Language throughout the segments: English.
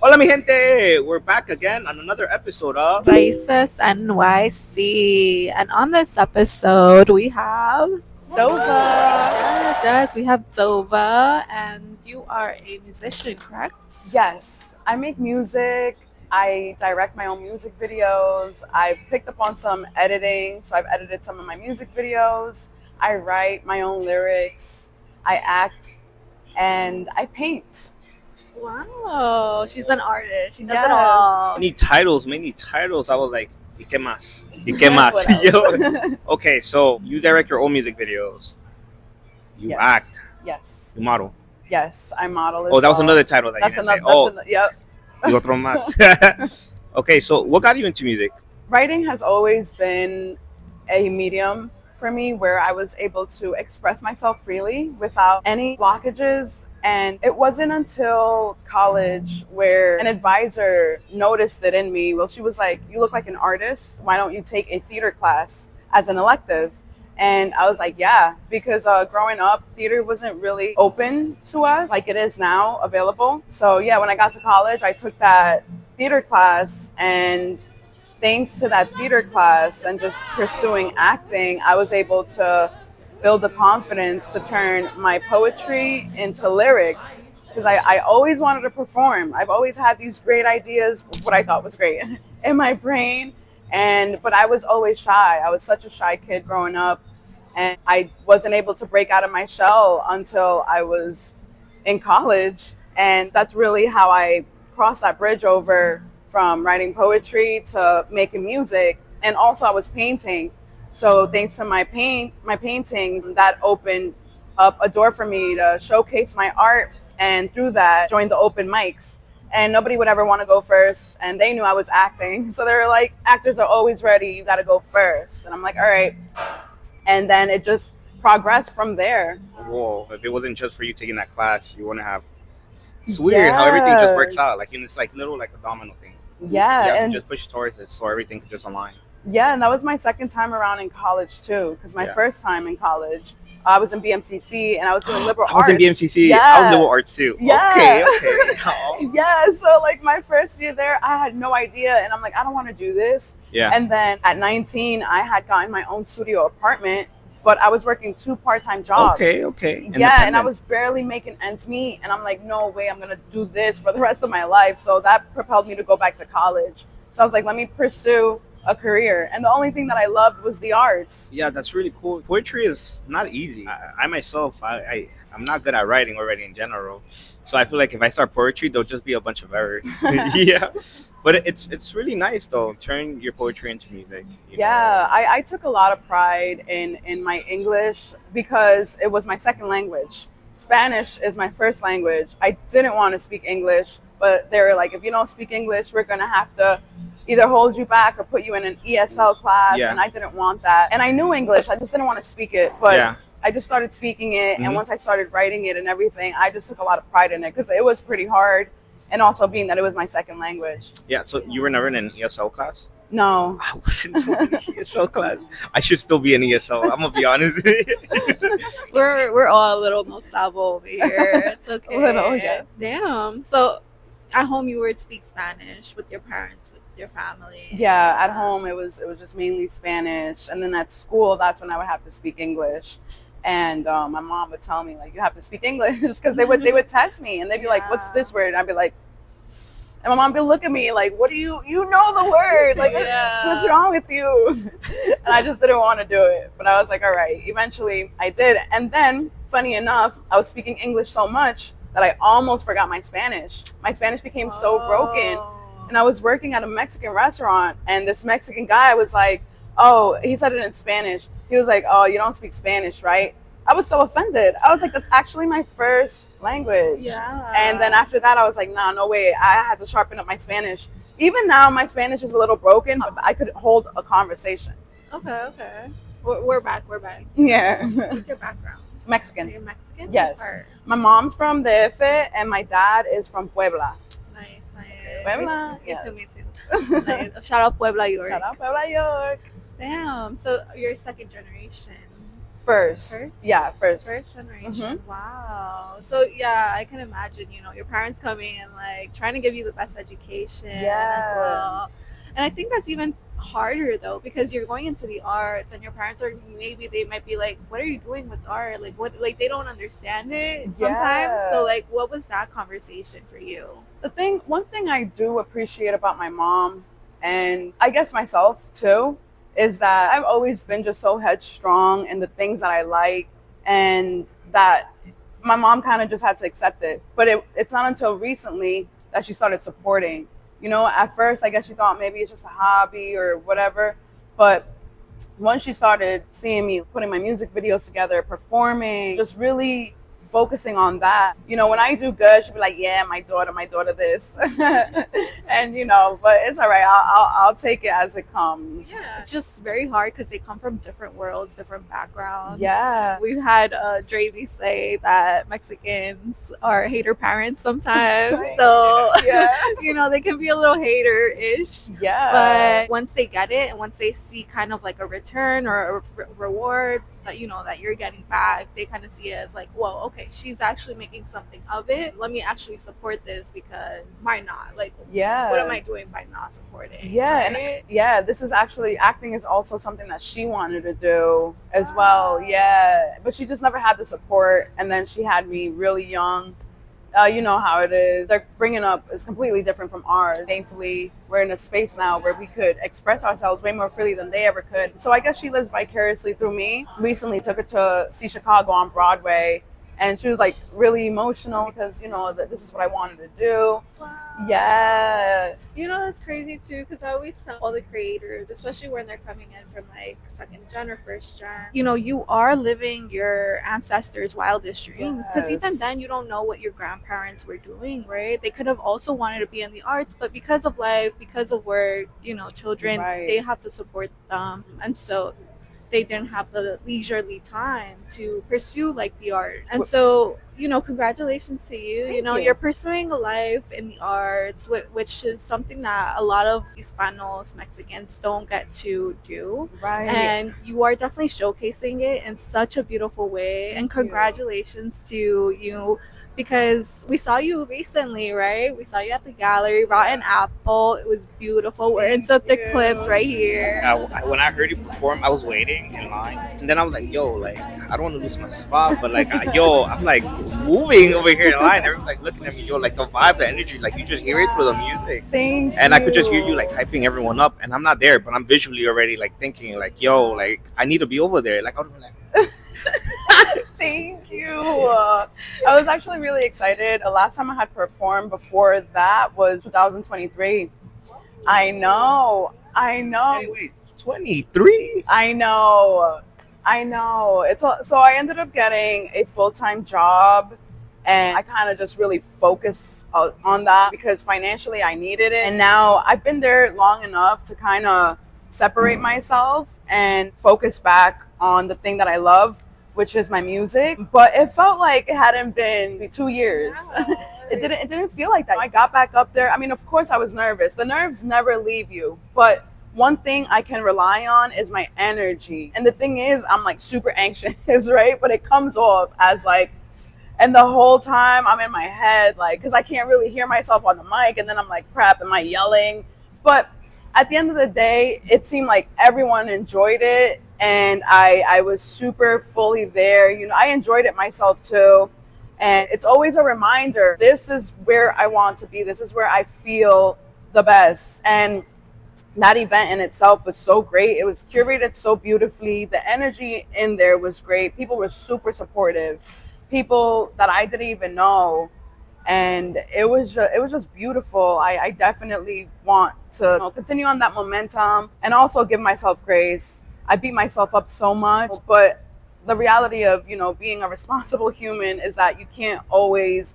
Hola Mi Gente! We're back again on another episode of Raices NYC. And on this episode, we have DOVA. Yes, we have Dova, and you are a musician, correct? Yes, I make music. I direct my own music videos. I've picked up on some editing, so I've edited some of my music videos. I write my own lyrics. I act, and I paint. Wow, she's an artist. She does Yes. it all. many titles. I was like, ¿y qué más? ¿Y qué más? Yo. Okay, so you direct your own music videos. You Yes. act. Yes, You model. yes, I model. Oh, that was another title that That's you didn't another. say. Yep. Y otro más. Okay, so what got you into music? Writing has always been a medium for me where I was able to express myself freely without any blockages. And it wasn't until college where an advisor noticed it in me. Well, she was like, "You look like an artist. Why don't you take a theater class as an elective?" And I was like, yeah, because growing up, theater wasn't really open to us like it is now, available. So yeah, when I got to college, I took that theater class, and thanks to that theater class and just pursuing acting, I was able to build the confidence to turn my poetry into lyrics, because I always wanted to perform. I've always had these great ideas, what I thought was great, in my brain. But I was always shy. I was such a shy kid growing up, and I wasn't able to break out of my shell until I was in college. And that's really how I crossed that bridge over from writing poetry to making music. And also I was painting. So thanks to my paintings, that opened up a door for me to showcase my art, and through that join the open mics. And nobody would ever want to go first, and they knew I was acting, so they were like, actors are always ready, you got to go first. And I'm like, all right. And then it just progressed from there. Whoa, if it wasn't just for you taking that class, you wouldn't have. It's weird how everything just Yeah. works out. Like, it's like little like a domino thing. Yeah, You have and to just push towards it so everything could just align. yeah, and that was my second time around in college too, because my Yeah. first time in college, I was in BMCC and I was doing liberal I was arts. in BMCC. Yeah. I was liberal arts too. Yeah. Okay. Oh. Yeah, so like my first year there, I had no idea, and I'm like, I don't want to do this. Yeah. And then at 19, I had gotten my own studio apartment, but I was working 2 part-time jobs. Okay. Yeah, and I Independent. was barely making ends meet, and I'm like, no way, I'm gonna do this for the rest of my life. So that propelled me to go back to college. So I was like, let me pursue a career, and the only thing that I loved was the arts. Yeah, that's really cool. Poetry is not easy. I myself, I'm not good at writing already in general. So I feel like if I start poetry, there'll just be a bunch of errors. Yeah. But it's really nice though. Turn your poetry into music. you know. Yeah, I took a lot of pride in my English because it was my second language. Spanish is my first language. I didn't want to speak English, but they were like, if you don't speak English, we're going to have to either hold you back or put you in an ESL class. Yeah. And I didn't want that. And I knew English, I just didn't want to speak it. But Yeah. I just started speaking it. Mhm. And once I started writing it and everything, I just took a lot of pride in it because it was pretty hard. And also being that it was my second language. Yeah. So you were never in an ESL class? No. I wasn't in an ESL class. I should still be in ESL. I'm gonna be honest. We're all a little nostalgic over here. It's okay. A little, yeah. Damn. So at home, you would speak Spanish with your parents, with your family. Yeah, at home it was just mainly Spanish, and then at school that's when I would have to speak English. And my mom would tell me like, you have to speak English, because they would test me and they'd be like, what's this word? And I'd be like, and my mom would look at me like, what do you know the word, like Yeah. what's wrong with you? And I just didn't want to do it, but I was like, all right. Eventually I did, and then funny enough, I was speaking English so much that I almost forgot my Spanish. My Spanish became so broken. And I was working at a Mexican restaurant, and this Mexican guy was like, oh, he said it in Spanish. He was like, oh, you don't speak Spanish, right? I was so offended. I was like, that's actually my first language. Yeah. And then after that, I was like, nah, no way. I had to sharpen up my Spanish. Even now, my Spanish is a little broken, but I could hold a conversation. Okay. We're back. Yeah. What's your background? Are Mexican. you Mexican? Yes. Or- My mom's from DF, and my dad is from Puebla. Nice. Puebla, Me yes. too, me too. Nice. Shout out Puebla, York. Shout out Puebla, York. Damn. So you're second generation. First. Yeah, first. First generation. Wow. So yeah, I can imagine, your parents coming and like trying to give you the best education as well. And I think that's even harder though, because you're going into the arts and your parents are, maybe they might be like, what are you doing with art? Like what, like they don't understand it sometimes. So like, what was that conversation for you? One thing I do appreciate about my mom, and I guess myself too, is that I've always been just so headstrong in the things that I like, and that my mom kind of just had to accept it. But it's not until recently that she started supporting. At first, I guess she thought maybe it's just a hobby or whatever. But once she started seeing me putting my music videos together, performing, just really focusing on that. When I do good, she'll be like, yeah, my daughter this. And, but it's all right. I'll take it as it comes. Yeah. It's just very hard because they come from different worlds, different backgrounds. Yeah. We've had Drazy say that Mexicans are hater parents sometimes. So, they can be a little hater-ish. Yeah. But once they get it and once they see kind of like a return or a reward that, that you're getting back, they kind of see it as like, whoa, okay, she's actually making something of it. Let me actually support this, because why not? Like, what am I doing by not supporting? Yeah, right? And this is actually, acting is also something that she wanted to do as well. Yeah, but she just never had the support, and then she had me really young. You know how it is. Their bringing up is completely different from ours. Thankfully, we're in a space now where we could express ourselves way more freely than they ever could. So I guess she lives vicariously through me. Recently took her to see Chicago on Broadway, and she was like really emotional because, that this is what I wanted to do. Wow. Yeah. That's crazy too, because I always tell all the creators, especially when they're coming in from like second gen or first gen, you are living your ancestors' wildest dreams, because even then you don't know what your grandparents were doing, right? They could have also wanted to be in the arts, but because of life, because of work, children, they have to support them, and so they didn't have the leisurely time to pursue like the art. And so, congratulations to you. You're pursuing a life in the arts, which is something that a lot of Hispanos, Mexicans don't get to do. Right. And you are definitely showcasing it in such a beautiful way. And congratulations to you, because we saw you recently, right? We saw you at the gallery, Rotten Apple. It was beautiful. We're insert the clips right here. When I heard you perform, I was waiting in line, and then I was like, yo, like, I don't want to lose my spot, but like, I'm like moving over here in line. Everyone's like looking at me, yo, like the vibe, the energy, like you just hear it through the music. Thank and you. I could just hear you like hyping everyone up, and I'm not there, but I'm visually already like thinking like, yo, like I need to be over there. Like I would be like, thank you. I was actually really excited. The last time I had performed before that was 2023. I know. hey, wait, 23? I know. So I ended up getting a full-time job, and I kind of just really focused on that because financially I needed it. And now I've been there long enough to kind of separate myself and focus back on the thing that I love, which is my music. But it felt like it hadn't been 2 years. It didn't feel like that. I got back up there. I mean, of course I was nervous. The nerves never leave you. But one thing I can rely on is my energy. And the thing is, I'm like super anxious, right? But it comes off as like, and the whole time I'm in my head, like, because I can't really hear myself on the mic. And then I'm like, crap, am I yelling? But at the end of the day, it seemed like everyone enjoyed it. And I was super fully there. I enjoyed it myself too. And it's always a reminder, this is where I want to be. This is where I feel the best. And that event in itself was so great. It was curated so beautifully. The energy in there was great. People were super supportive. People that I didn't even know. And it was just beautiful. I definitely want to continue on that momentum and also give myself grace. I beat myself up so much, but the reality of, being a responsible human is that you can't always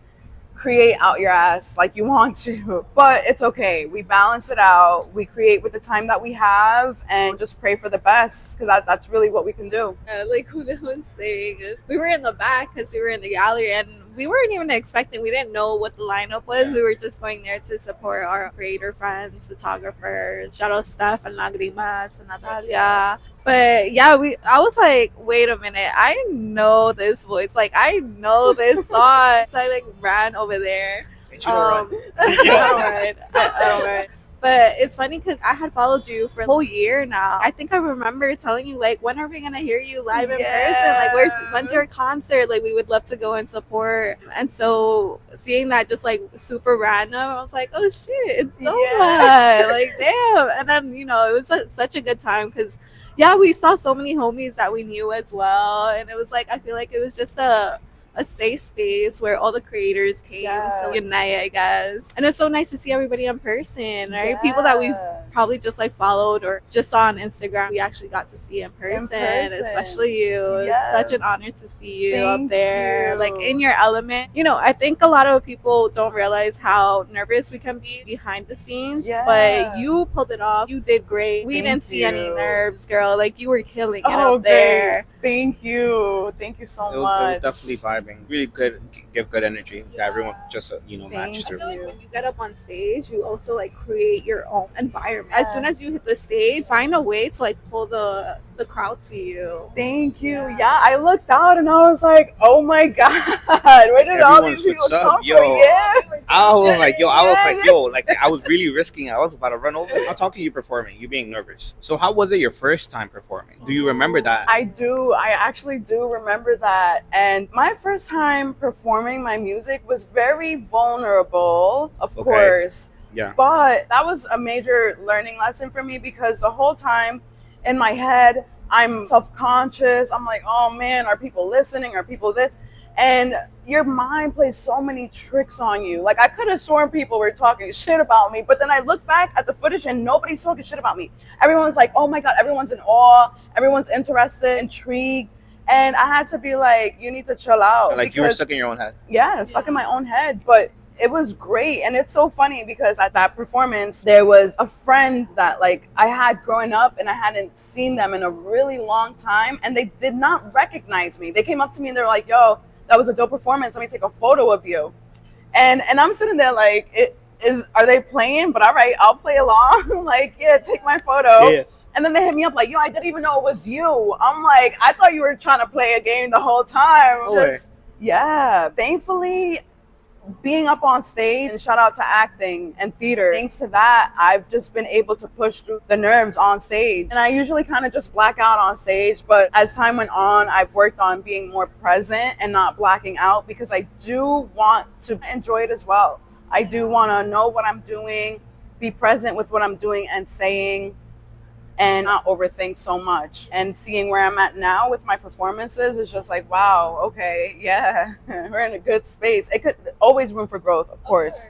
create out your ass like you want to, but it's okay. We balance it out. We create with the time that we have and just pray for the best, because that's really what we can do. Like Julia was saying, we were in the back because we were in the gallery, and we weren't even expecting, we didn't know what the lineup was. We were just going there to support our creator friends, photographers. Shout out Steph and Lagrimas and Natalia. But yeah, I was like, wait a minute, I know this voice, like I know this song. So I like ran over there. And you don't run. I don't run. I don't run. But it's funny because I had followed you for a whole year now. I think I remember telling you, like, when are we going to hear you live in person? Like, when's your concert? Like, we would love to go and support. And so seeing that just, like, super random, I was like, oh, shit, it's so fun. Like, damn. And then, you know, it was such a good time because, yeah, we saw so many homies that we knew as well. And it was like, I feel like it was just a safe space where all the creators came to unite, I guess. And it's so nice to see everybody in person, right? People that we've probably just like followed or just saw on Instagram, we actually got to see in person. Especially you. It's such an honor to see you up there, like in your element. You know, I think a lot of people don't realize how nervous we can be behind the scenes, but you pulled it off. You did great. We didn't see any nerves, girl. Like, you were killing it up there. Thank you so much. It was definitely vibing. Really good, give good energy. That everyone just matches through. I feel like when you get up on stage, you also like create your own environment. As soon as you hit the stage, find a way to like pull the crowd to you. Thank you. Yeah, I looked out and I was like, oh my god, where did all these people come from? I was like, I was really risking it. I was about to run over. I'm talking you performing, you being nervous. So how was it your first time performing? Do you remember that? I do. I actually do remember that. And my first time performing my music was very vulnerable, of course. Yeah. But that was a major learning lesson for me because the whole time in my head, I'm self-conscious. I'm like, oh man, are people listening? Are people this? And your mind plays so many tricks on you. Like, I could have sworn people were talking shit about me, but then I look back at the footage and nobody's talking shit about me. Everyone's like, oh my God, everyone's in awe. Everyone's interested, intrigued. And I had to be like, you need to chill out. Like, you were stuck in your own head. Yeah, stuck in my own head. But it was great. And it's so funny because at that performance, there was a friend that like I had growing up and I hadn't seen them in a really long time. And they did not recognize me. They came up to me and they're like, yo, that was a dope performance. Let me take a photo of you. And I'm sitting there like, are they playing? But all right, I'll play along. Like, yeah, take my photo. Yeah. And then they hit me up like, yo, I didn't even know it was you. I'm like, I thought you were trying to play a game the whole time. Yeah. Thankfully, being up on stage, and shout out to acting and theater, thanks to that, I've just been able to push through the nerves on stage. And I usually kind of just black out on stage, but as time went on, I've worked on being more present and not blacking out because I do want to enjoy it as well. I do want to know what I'm doing, be present with what I'm doing and saying, and not overthink so much. And seeing where I'm at now with my performances is just like, wow, okay, yeah, we're in a good space. It could always room for growth, of course.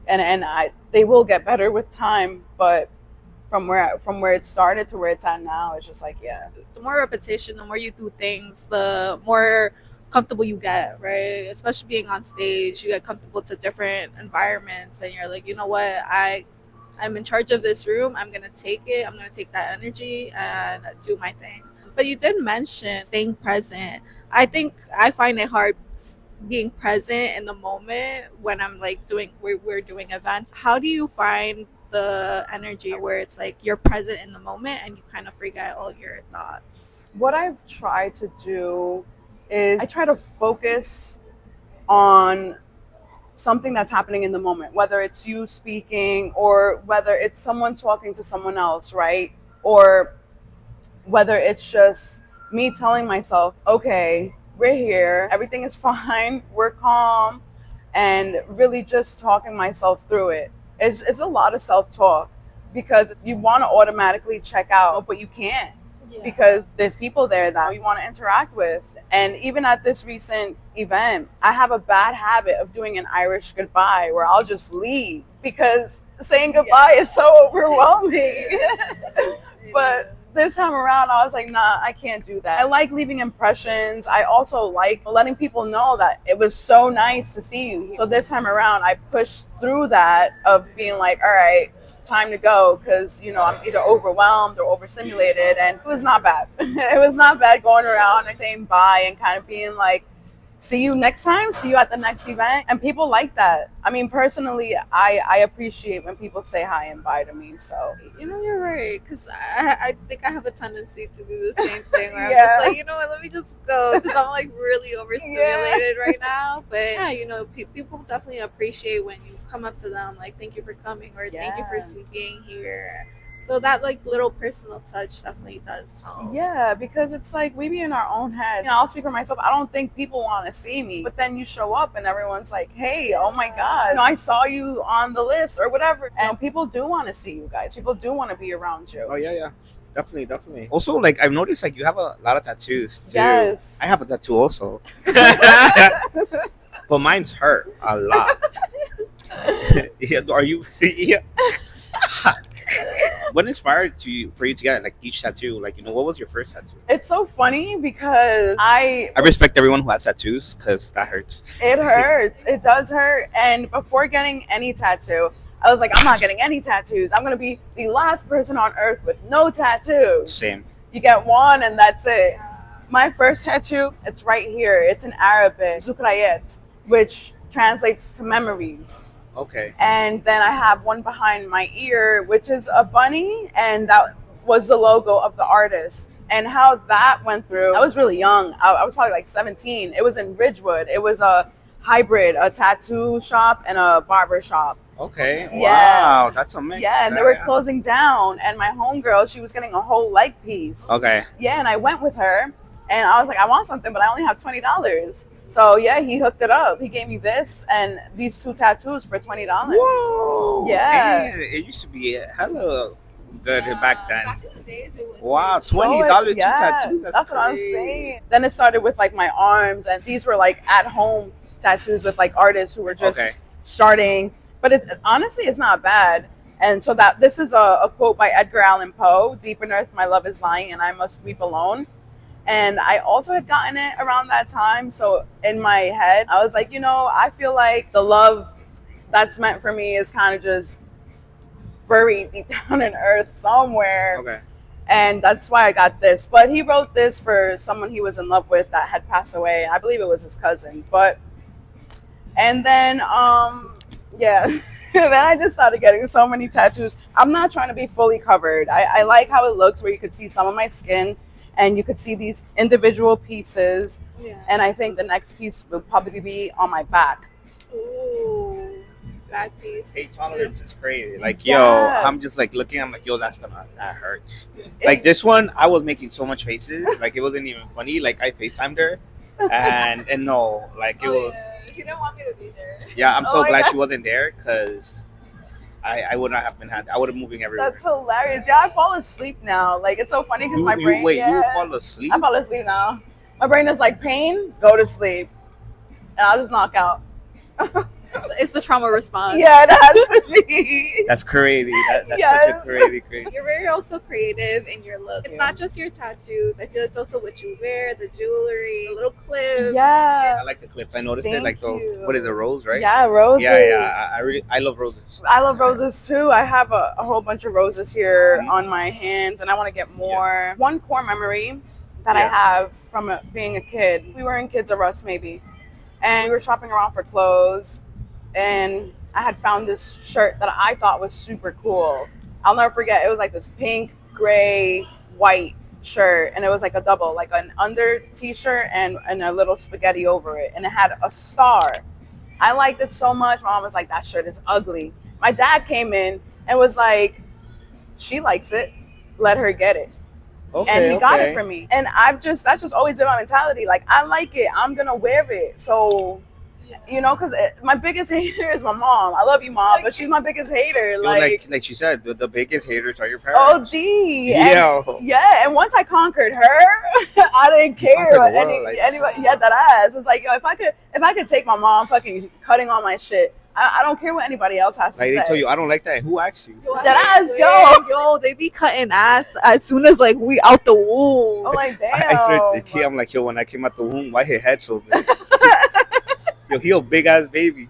And they will get better with time, but from where it started to where it's at now, it's just like, yeah. The more repetition, the more you do things, the more comfortable you get, right? Especially being on stage, you get comfortable to different environments and you're like, you know what, I'm in charge of this room. I'm going to take it. I'm going to take that energy and do my thing. But you did mention staying present. I think I find it hard being present in the moment when I'm like we're doing events. How do you find the energy where it's like you're present in the moment and you kind of forget all your thoughts? What I've tried to do is I try to focus on something that's happening in the moment, whether it's you speaking or whether it's someone talking to someone else, right? Or whether it's just me telling myself, okay, we're here, everything is fine, we're calm, and really just talking myself through it. It's a lot of self-talk because you want to automatically check out, but you can't. Because there's people there that you want to interact with. And even at this recent event, I have a bad habit of doing an Irish goodbye where I'll just leave because saying goodbye is so overwhelming. But this time around, I was like, nah, I can't do that. I like leaving impressions. I also like letting people know that it was so nice to see you. So this time around, I pushed through that of being like, all right, time to go, because I'm either overwhelmed or overstimulated, and it was not bad. It was not bad going around and saying bye and kind of being like, see you next time, see you at the next event. And people like that. I mean, personally, I appreciate when people say hi and bye to me. So, You know, you're right. Because I think I have a tendency to do the same thing where I'm Yeah. just like, you know what, let me just go. Because I'm like really overstimulated right now. But yeah, you know, people definitely appreciate when you come up to them, like, thank you for coming or thank you for being here. So that like little personal touch definitely does help. yeah, because it's like we be in our own heads. You know, I'll speak for myself. I don't think people want to see me, but then you show up and everyone's like, "Hey, oh my God, you know, I saw you on the list or whatever." And people do want to see you guys. People do want to be around you. Oh yeah. Definitely. Also, like I've noticed, like you have a lot of tattoos too. Yes. I have a tattoo also, but mine's hurt a lot. Yeah, are you? Yeah. What inspired for you to get like each tattoo? Like, you know, what was your first tattoo? It's so funny because I respect everyone who has tattoos because that hurts. It hurts. It does hurt. And before getting any tattoo, I was like, I'm not getting any tattoos. I'm going to be the last person on earth with no tattoos. Same. You get one and that's it. My first tattoo, it's right here. It's in Arabic, Zukrayet, which translates to memories. Okay. And then I have one behind my ear, which is a bunny, and that was the logo of the artist. And how that went through, I was really young. I was probably like 17. It was in Ridgewood. It was a hybrid, a tattoo shop and a barber shop. Okay. Yeah. Wow, that's a mix. Yeah, and they were closing down, and my homegirl, she was getting a whole leg piece. Okay. Yeah, and I went with her, and I was like, I want something, but I only have $20. So yeah, he hooked it up. He gave me this and these 2 tattoos for $20. Whoa! Yeah. Man, it used to be hella good back then. Back in the days, it was Wow, So $20 2 yeah, tattoos. That's what I'm saying. Then it started with like my arms, and these were like at home tattoos with like artists who were just starting. But honestly, it's not bad. And so that this is a quote by Edgar Allan Poe: "Deep in earth, my love is lying, and I must weep alone." And I also had gotten it around that time. So in my head, I was like, you know, I feel like the love that's meant for me is kind of just buried deep down in earth somewhere. Okay. And that's why I got this. But he wrote this for someone he was in love with that had passed away. I believe it was his cousin. And then, yeah, then I just started getting so many tattoos. I'm not trying to be fully covered. I like how it looks where you could see some of my skin and you could see these individual pieces. Yeah. And I think the next piece will probably be on my back. Ooh, that piece. Hate tolerance is crazy. Like, Yeah. yo, I'm just like looking, I'm like, yo, that hurts. Like this one, I was making so much faces. Like it wasn't even funny. Like I FaceTimed her and no, like it was. Yeah. You didn't want me to be there. Yeah, I'm Oh so my glad God. she wasn't there because I would not have been had. I would have moving everywhere. That's hilarious. Yeah, I fall asleep now. Like, it's so funny because my brain. Wait, yeah. you fall asleep? I fall asleep now. My brain is like, pain, go to sleep. And I'll just knock out. It's the trauma response. Yeah, it has to be. That's crazy. That's Yes. such a crazy. You're very also creative in your look. It's not just your tattoos. I feel it's also what you wear, the jewelry, the little clips. Yeah. I like the clips. I noticed it. Thank Like the you. what is it, rose, right? Yeah, roses. Yeah. I love roses. I love roses too. I have a whole bunch of roses here on my hands, and I want to get more. Yeah. One core memory that I have from being a kid, we were in Kids R Us maybe, and we were shopping around for clothes, and I had found this shirt that I thought was super cool. I'll never forget. It was like this pink, gray, white shirt, and it was like a double, like an under t-shirt and a little spaghetti over it, and it had a star. I liked it so much. My mom was like, that shirt is ugly. My dad came in and was like, she likes it, let her get it. Okay, and he got it for me. And that's just always been my mentality. Like, I like it, I'm gonna wear it. So, you know, because my biggest hater is my mom. I love you, Mom, but she's my biggest hater. Yo, like she said, the biggest haters are your parents. OD. Yeah. Yeah, and once I conquered her, I didn't care what anybody. Yeah, that ass. It's like, yo, if I could take my mom fucking cutting all my shit, I don't care what anybody else has to say. Like they tell you, I don't like that. Who asked you? That ass, yo, they be cutting ass as soon as like we out the womb. I'm like, damn. I swear, the kid, I'm like, yo, when I came out the womb, why his head so big? Yo, he a big ass baby.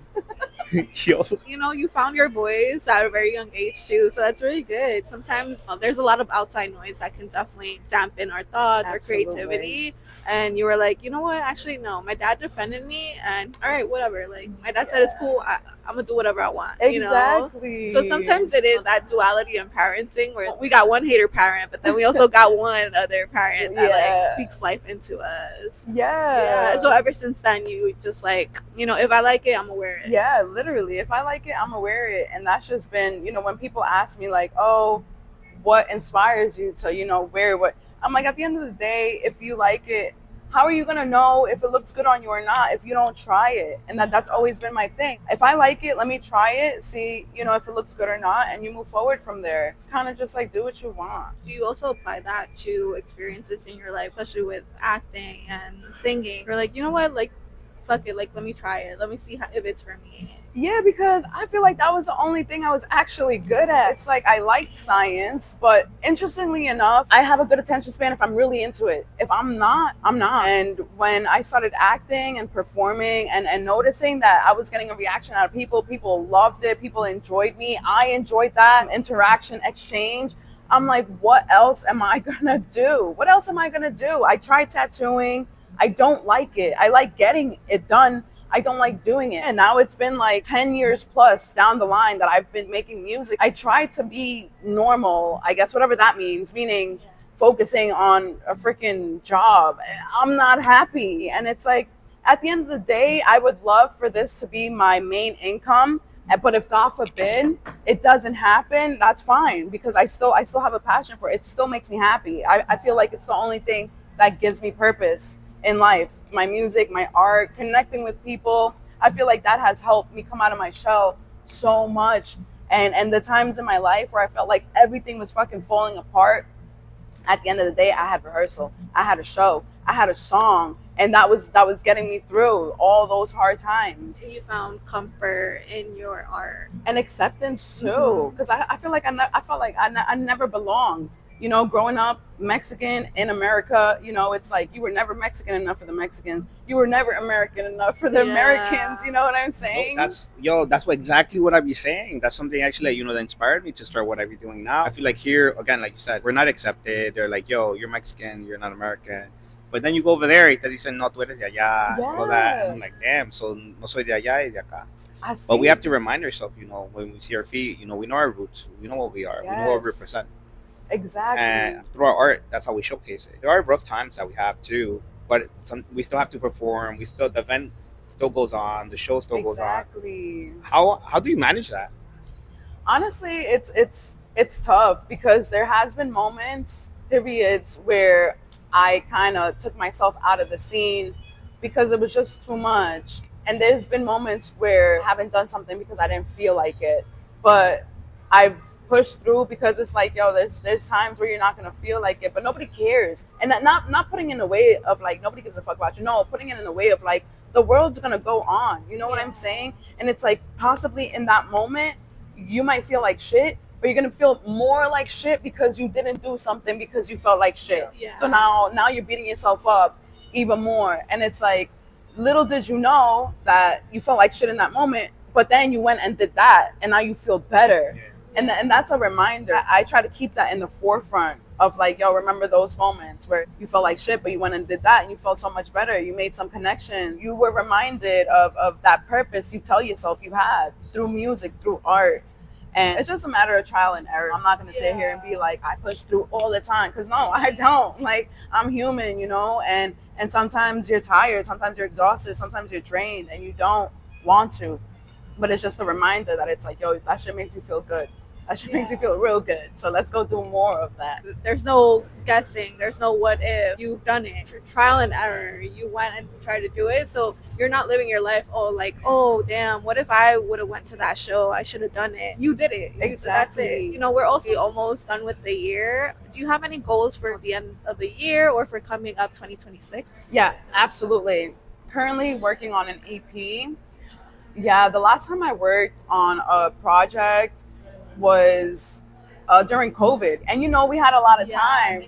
Yo. You know, you found your voice at a very young age too, so that's really good. Sometimes there's a lot of outside noise that can definitely dampen our thoughts, our creativity. and you were like, you know what, actually no, my dad defended me, and all right, whatever, like my dad said it's cool, I'm gonna do whatever I want, you know. Exactly. So sometimes it is that duality in parenting where we got one hater parent, but then we also got one other parent that like speaks life into us. Yeah. So ever since then, you just like, you know, if I like it, I'm gonna wear it. Yeah, literally. If I like it, I'm gonna wear it. And that's just been, you know, when people ask me like, oh, what inspires you to, you know, wear what, I'm like, at the end of the day, if you like it, how are you gonna know if it looks good on you or not if you don't try it? And that's always been my thing. If I like it, let me try it, see, you know, if it looks good or not, and you move forward from there. It's kind of just like, do what you want. Do you also apply that to experiences in your life, especially with acting and singing? You're like, you know what, like, fuck it, like, let me try it, let me see if it's for me. Yeah, because I feel like that was the only thing I was actually good at. It's like I liked science, but interestingly enough, I have a good attention span if I'm really into it. If I'm not, I'm not. And when I started acting and performing and noticing that I was getting a reaction out of people loved it, people enjoyed me, I enjoyed that interaction, exchange. I'm like, what else am I gonna do? What else am I gonna do? I tried tattooing. I don't like it. I like getting it done. I don't like doing it. And now it's been like 10 years plus down the line that I've been making music. I try to be normal, I guess, whatever that means, meaning focusing on a freaking job. I'm not happy. And it's like, at the end of the day, I would love for this to be my main income. But if God forbid it doesn't happen, that's fine, because I still have a passion for it. It still makes me happy. I feel like it's the only thing that gives me purpose in life. My music, my art, connecting with people. I feel like that has helped me come out of my shell so much. And the times in my life where I felt like everything was fucking falling apart, at the end of the day, I had rehearsal, I had a show, I had a song, and that was getting me through all those hard times. You found comfort in your art and acceptance too, because I feel like I felt like I never belonged. You know, growing up Mexican in America, you know, it's like you were never Mexican enough for the Mexicans. You were never American enough for the Americans. You know what I'm saying? That's exactly what I be saying. That's something actually, you know, that inspired me to start what I be doing now. I feel like here, again, like you said, we're not accepted. They're like, yo, you're Mexican, you're not American. But then you go over there, y te dicen, no, tú eres de allá, all that. And I'm like, damn, so no soy de allá y de acá. But we have to remind ourselves, you know, when we see our feet, you know, we know our roots, we know what we are, we know what we represent. Exactly. And through our art, that's how we showcase it. There are rough times that we have too, but we still have to perform. The event still goes on, the show still goes on. Exactly. How do you manage that? Honestly, it's tough, because there has been periods where I kind of took myself out of the scene because it was just too much. And there's been moments where I haven't done something because I didn't feel like it, but I've pushed through, because it's like, yo, there's times where you're not gonna feel like it, but nobody cares. And that not putting in the way of like nobody gives a fuck about you. No, putting it in the way of like the world's gonna go on. You know what I'm saying? And it's like possibly in that moment you might feel like shit, but you're gonna feel more like shit because you didn't do something because you felt like shit. Yeah. So now you're beating yourself up even more. And it's like, little did you know that you felt like shit in that moment, but then you went and did that, and now you feel better. Yeah. And that's a reminder. I try to keep that in the forefront of like, yo, remember those moments where you felt like shit, but you went and did that and you felt so much better. You made some connection. You were reminded of that purpose you tell yourself you have through music, through art. And it's just a matter of trial and error. I'm not going to sit here and be like, I push through all the time, because no, I don't. Like, I'm human, you know, and sometimes you're tired, sometimes you're exhausted, sometimes you're drained and you don't want to. But it's just a reminder that it's like, yo, that shit makes you feel good. That shit makes you feel real good. So let's go do more of that. There's no guessing. There's no what if. You've done it. Trial and error. You went and tried to do it. So you're not living your life, oh, damn, what if I would have went to that show? I should have done it. You did it. Exactly. That's it. You know, we're also almost done with the year. Do you have any goals for the end of the year or for coming up 2026? Yeah, absolutely. Currently working on an EP. Yeah, the last time I worked on a project was during COVID, and you know, we had a lot of time.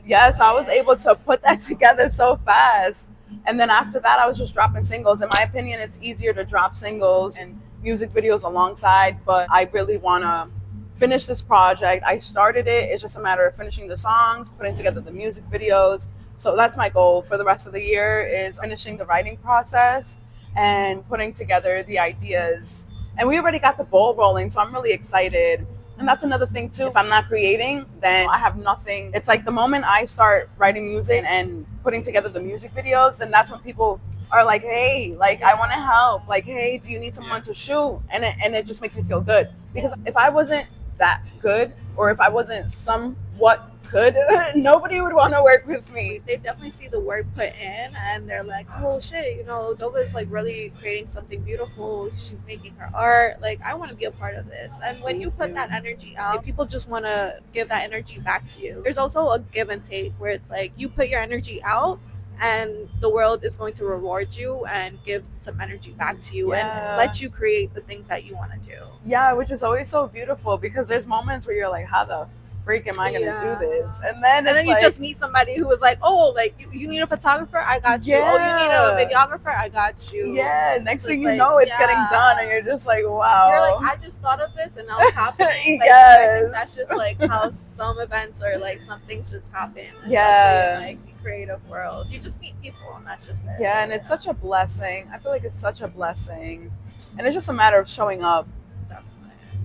Yes, I was able to put that together so fast, and then after that I was just dropping singles. In my opinion, it's easier to drop singles and music videos alongside, but I really want to finish this project. I started it. It's just a matter of finishing the songs, putting together the music videos, So that's my goal for the rest of the year, is finishing the writing process and putting together the ideas. And we already got the ball rolling, so I'm really excited. And that's another thing too. If I'm not creating, then I have nothing. It's like the moment I start writing music and putting together the music videos, then that's when people are like, hey, like, I want to help. Like, hey, do you need someone to shoot? And it just makes me feel good. Because if I wasn't that good, or if I wasn't somewhat good, nobody would want to work with me. They definitely see the work put in, and they're like, oh shit, you know, Dova is like really creating something beautiful. She's making her art. Like, I want to be a part of this. And when you put that energy out, people just want to give that energy back to you. There's also a give and take, where it's like you put your energy out, and the world is going to reward you and give some energy back to you and let you create the things that you want to do. Yeah, which is always so beautiful, because there's moments where you're like, how the freak am I gonna do this? And then you like, just meet somebody who was like, oh, like you need a photographer, I got you. Oh, you need a videographer, I got you. Yeah, next thing you know, it's getting done, and you're just like, wow. You're like, I just thought of this, and now it's happening. Like, I think that's just like how some events, or like some things just happen. Yeah. In, like, the creative world, you just meet people, and that's just it. Yeah, and it's such a blessing. I feel like it's such a blessing, and it's just a matter of showing up.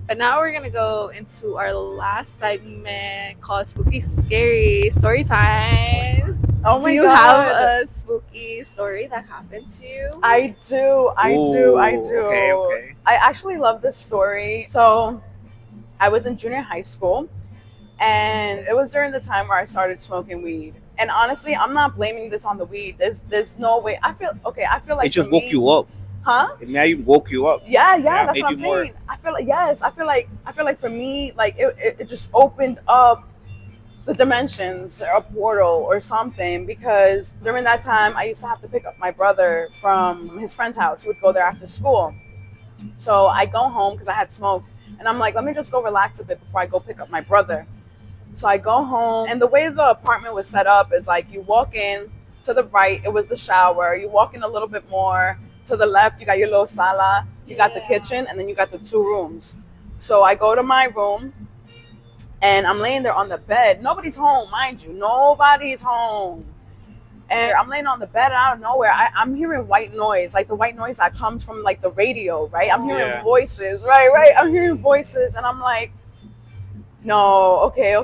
But now we're gonna go into our last segment called Spooky Scary Story Time. Oh my God. Do you have a spooky story that happened to you? I do. Okay. I actually love this story. So I was in junior high school, and it was during the time where I started smoking weed. And honestly, I'm not blaming this on the weed. There's no way. I feel like it just woke you up. Huh? Now you woke you up. Yeah, that's what I'm saying. I feel like for me, like it just opened up the dimensions, or a portal or something, because during that time I used to have to pick up my brother from his friend's house. He would go there after school. So I go home because I had smoked, and I'm like, let me just go relax a bit before I go pick up my brother. So I go home, and the way the apartment was set up is like, you walk in, to the right it was the shower, you walk in a little bit more, to the left you got your little sala, you got the kitchen, and then you got the 2 rooms. So I go to my room, and I'm laying there on the bed. Nobody's home, mind you. Nobody's home. And I'm laying on the bed, and out of nowhere, I'm hearing white noise, like the white noise that comes from like the radio, right? I'm hearing voices, right? I'm hearing voices, and I'm like, no, okay.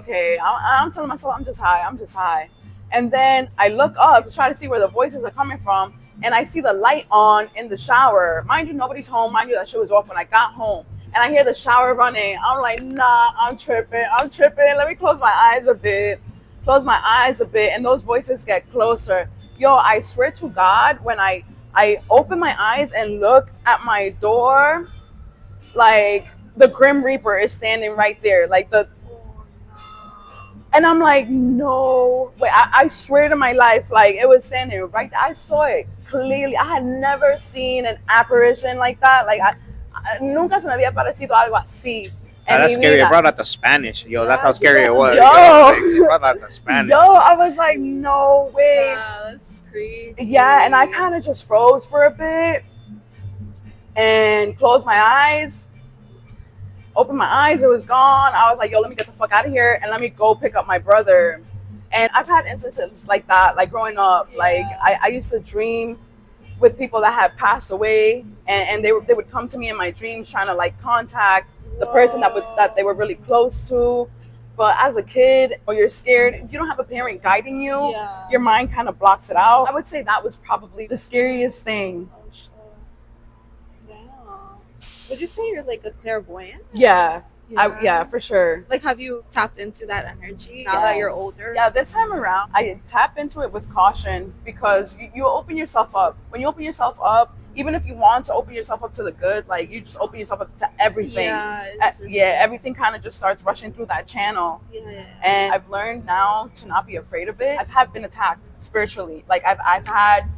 I'm telling myself I'm just high. And then I look up to try to see where the voices are coming from, and I see the light on in the shower. Mind you, nobody's home. Mind you, that shit was off when I got home. And I hear the shower running. I'm like, nah, I'm tripping. Let me close my eyes a bit. And those voices get closer. Yo, I swear to God, when I open my eyes and look at my door, like the Grim Reaper is standing right there. And I'm like, no, wait, I swear to my life, like it was standing right there. I saw it clearly. I had never seen an apparition like that. Like, nunca se me había parecido algo así. That's scary. It brought out the Spanish. Yo, that's how scary it was. It brought out the Spanish. Yo, I was like, no way. Wow, that's creepy. Yeah, and I kind of just froze for a bit and closed my eyes. Opened my eyes, it was gone. I was like, yo, let me get the fuck out of here and let me go pick up my brother. And I've had instances like that, like growing up. Like I used to dream with people that had passed away, and they would come to me in my dreams trying to like contact the person that they were really close to. But as a kid, when you're scared, if you don't have a parent guiding you, your mind kind of blocks it out. I would say that was probably the scariest thing. Would you say you're like a clairvoyant? Yeah, for sure. Like, have you tapped into that energy now that you're older? Yeah, this time around, I tap into it with caution, because you open yourself up. When you open yourself up, even if you want to open yourself up to the good, like you just open yourself up to everything. Everything kind of just starts rushing through that channel. And I've learned now to not be afraid of it. I have been attacked spiritually. Like I've had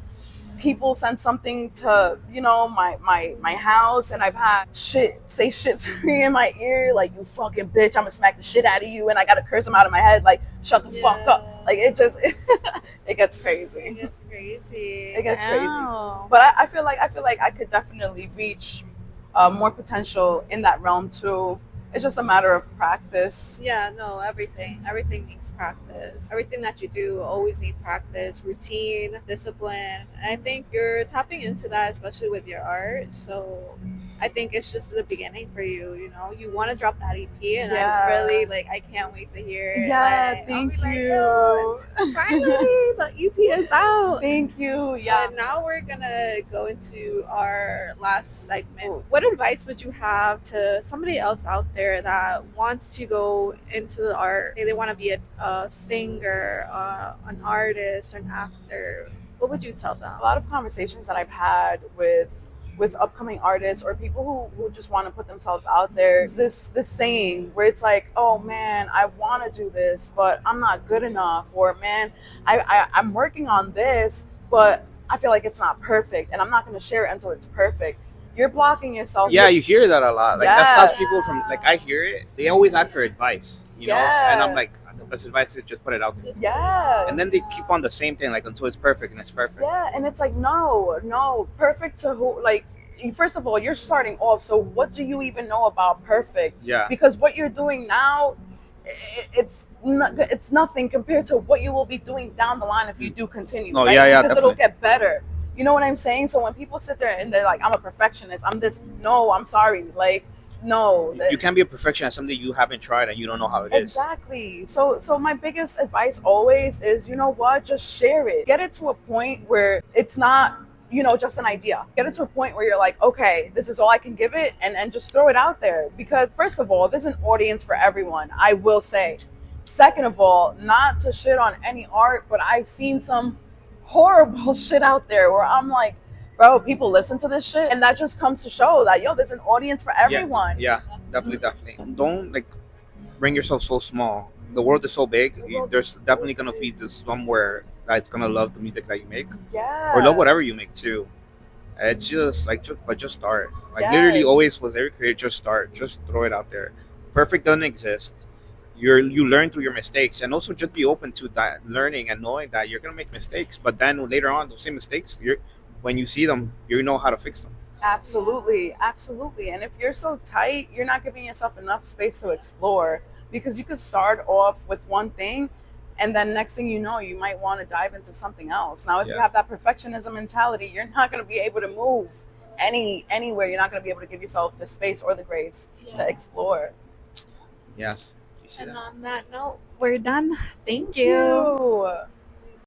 people send something to, you know, my house, and I've had say shit to me in my ear, like, you fucking bitch, I'm gonna smack the shit out of you, and I gotta curse them out of my head, like, shut the fuck up. Like, it just it gets crazy. It gets crazy. But I feel like I could definitely reach more potential in that realm too. It's just a matter of practice. Yeah, no, everything needs practice. Everything that you do always need practice, routine, discipline. And I think you're tapping into that, especially with your art. So I think it's just the beginning for you. You know, you want to drop that EP, and Yeah. I really like. I can't wait to hear it. Yeah, Like, thank I'll be you. Like, finally, the EP is out. Thank you. Yeah. And now we're gonna go into our last segment. What advice would you have to somebody else out there that wants to go into the art? They want to be a singer, an artist, an actor. What would you tell them? A lot of conversations that I've had with upcoming artists or people who just want to put themselves out there, this saying where it's like, oh man, I want to do this but I'm not good enough, or man, I'm working on this but I feel like it's not perfect and I'm not going to share it until it's perfect. You're blocking yourself. Yeah, you hear that a lot. Like Yeah. that's how people from like I hear it. They always ask for advice, you know, Yeah. and I'm like, the best advice is just put it out there. Yeah. And then they keep on the same thing like until it's perfect, and it's perfect. Yeah, and it's like, no, perfect to who? Like, first of all, you're starting off, so what do you even know about perfect? Yeah. Because what you're doing now, it's nothing compared to what you will be doing down the line if you do continue. No, right? yeah, because definitely. it'll get better. You know what I'm saying? So when people sit there and they're like, I'm a perfectionist, I'm this. No, I'm sorry. Like, no. You can't be a perfection at something you haven't tried and you don't know how it is. Exactly. So my biggest advice always is, you know what? Just share it. Get it to a point where it's not, you know, just an idea. Get it to a point where you're like, okay, this is all I can give it, and just throw it out there. Because first of all, there's an audience for everyone, I will say. Second of all, not to shit on any art, but I've seen some horrible shit out there where I'm like, bro, people listen to this shit, and that just comes to show that, yo, there's an audience for everyone. Yeah, definitely. Don't like bring yourself so small. The world is so big. There's definitely gonna be this somewhere that's gonna love the music that you make, Yeah. or love whatever you make too. It's just like, just start. Like Yes. literally, always with every career, just start. Just throw it out there. Perfect doesn't exist. You learn through your mistakes, and also just be open to that learning and knowing that you're gonna make mistakes. But then later on, those same mistakes, when you see them, you know how to fix them. Absolutely. And if you're so tight, you're not giving yourself enough space to explore, because you could start off with one thing and then next thing you know, you might want to dive into something else. Now, if you have that perfectionism mentality, you're not going to be able to move anywhere. You're not going to be able to give yourself the space or the grace to explore. Yes. And on that note, we're done. Thank you.